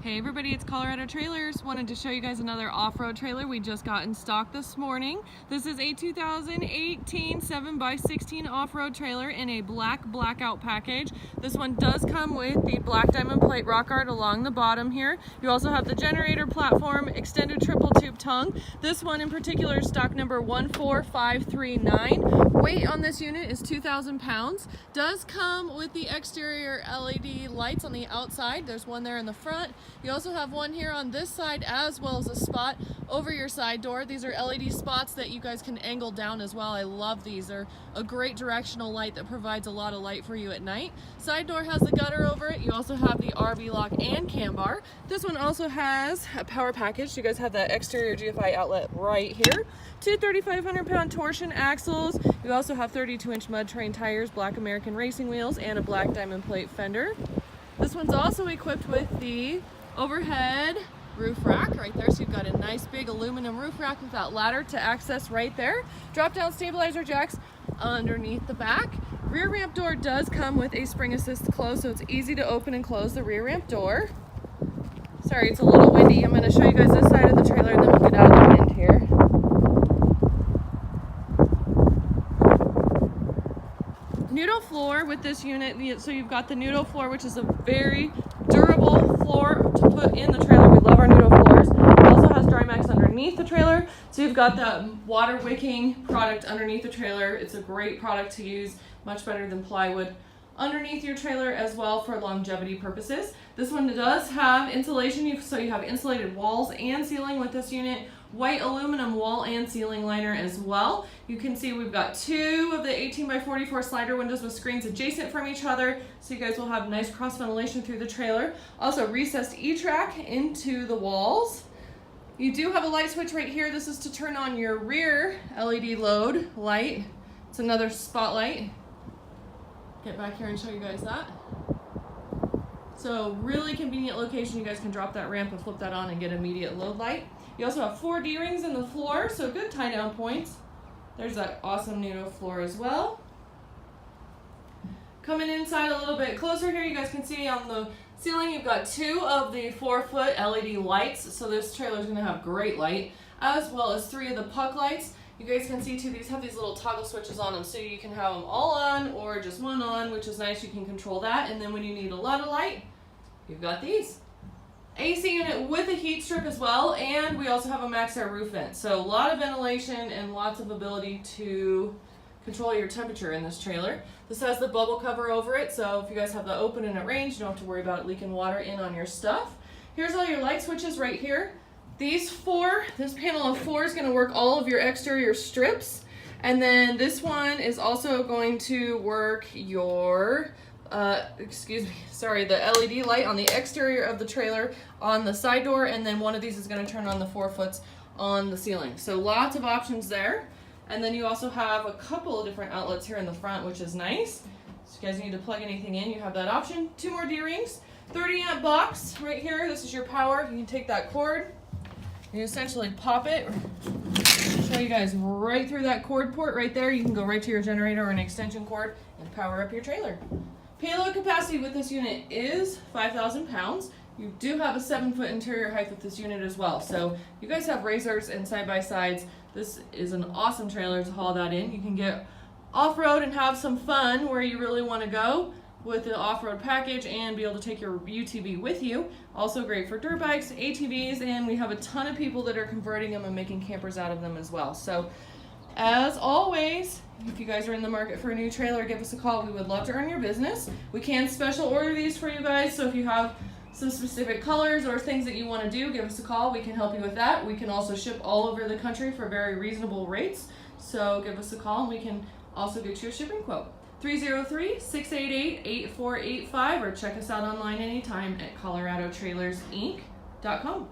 Hey everybody, it's Colorado Trailers. Wanted to show you guys another off-road trailer we just got in stock this morning. This is a 2018 7x16 off-road trailer in a black Blackout package. This one does come with the black diamond plate rock art along the bottom here. You also have the generator platform, extended triple tube tongue. This one in particular is stock number 14539. Weight on this unit is 2,000 pounds. Does come with the exterior LED lights on the outside. There's one there in the front. You also have one here on this side as well as a spot over your side door. These are LED spots that you guys can angle down as well. I love these. They're a great directional light that provides a lot of light for you at night. Side door has the gutter over it. You also have the RV lock and cam bar. This one also has a power package. You guys have that exterior GFI outlet right here. Two 3,500-pound torsion axles. You also have 32-inch mud terrain tires, black American racing wheels, and a black diamond plate fender. This one's also equipped with the overhead roof rack right there, so you've got a nice big aluminum roof rack with that ladder to access right there. Drop down stabilizer jacks underneath the back. Rear ramp door does come with a spring assist close, so it's easy to open and close the rear ramp door. Sorry, it's a little windy. I'm going to show you guys this side of the trailer and then we'll get out of the wind here. Nudo floor with this unit, so you've got the nudo floor, which is a very durable floor to put in the trailer. We love our nudo floors. It also has dry Maxx underneath the trailer, so you've got that water wicking product underneath the trailer. It's a great product to use, much better than plywood underneath your trailer as well for longevity purposes. This one does have insulation, so you have insulated walls and ceiling with this unit. White aluminum wall and ceiling liner as well. You can see we've got two of the 18x44 slider windows with screens adjacent from each other, so you guys will have nice cross ventilation through the trailer. Also recessed E-track into the walls. You do have a light switch right here. This is to turn on your rear LED load light. It's another spotlight. Get back here and show you guys that. So really convenient location. You guys can drop that ramp and flip that on and get immediate load light. You also have 4 D-rings in the floor, so good tie down points. There's that awesome nudo floor as well. Coming inside a little bit closer here, you guys can see on the ceiling you've got 2 of the 4-foot LED lights, so this trailer is going to have great light, as well as 3 of the puck lights. You guys can see too, these have these little toggle switches on them, so you can have them all on or just one on, which is nice. You can control that, and then when you need a lot of light, you've got these. AC unit with a heat strip as well, and we also have a Maxx Air roof vent. So a lot of ventilation and lots of ability to control your temperature in this trailer. This has the bubble cover over it, so if you guys have that open and it rains, you don't have to worry about it leaking water in on your stuff. Here's all your light switches right here. This panel of 4 is going to work all of your exterior strips, and then this one is also going to work your the LED light on the exterior of the trailer on the side door, and then one of these is going to turn on the 4-foots on the ceiling. So lots of options there. And then you also have a couple of different outlets here in the front, which is nice. So if you guys need to plug anything in, you have that option. 2 more D-rings, 30-amp box right here. This is your power. You can take that cord, you essentially pop it. Show you guys right through that cord port right there. You can go right to your generator or an extension cord and power up your trailer. Payload capacity with this unit is 5,000 pounds. You do have a 7-foot interior height with this unit as well. So you guys have razors and side-by-sides. This is an awesome trailer to haul that in. You can get off-road and have some fun where you really want to go with the off-road package and be able to take your UTV with you. Also great for dirt bikes, ATVs, and we have a ton of people that are converting them and making campers out of them as well. So as always, if you guys are in the market for a new trailer, give us a call. We would love to earn your business. We can special order these for you guys, so if you have some specific colors or things that you want to do, give us a call. We can help you with that. We can also ship all over the country for very reasonable rates, so give us a call and we can also get you a shipping quote. 303-688-8485, or check us out online anytime at coloradotrailersinc.com.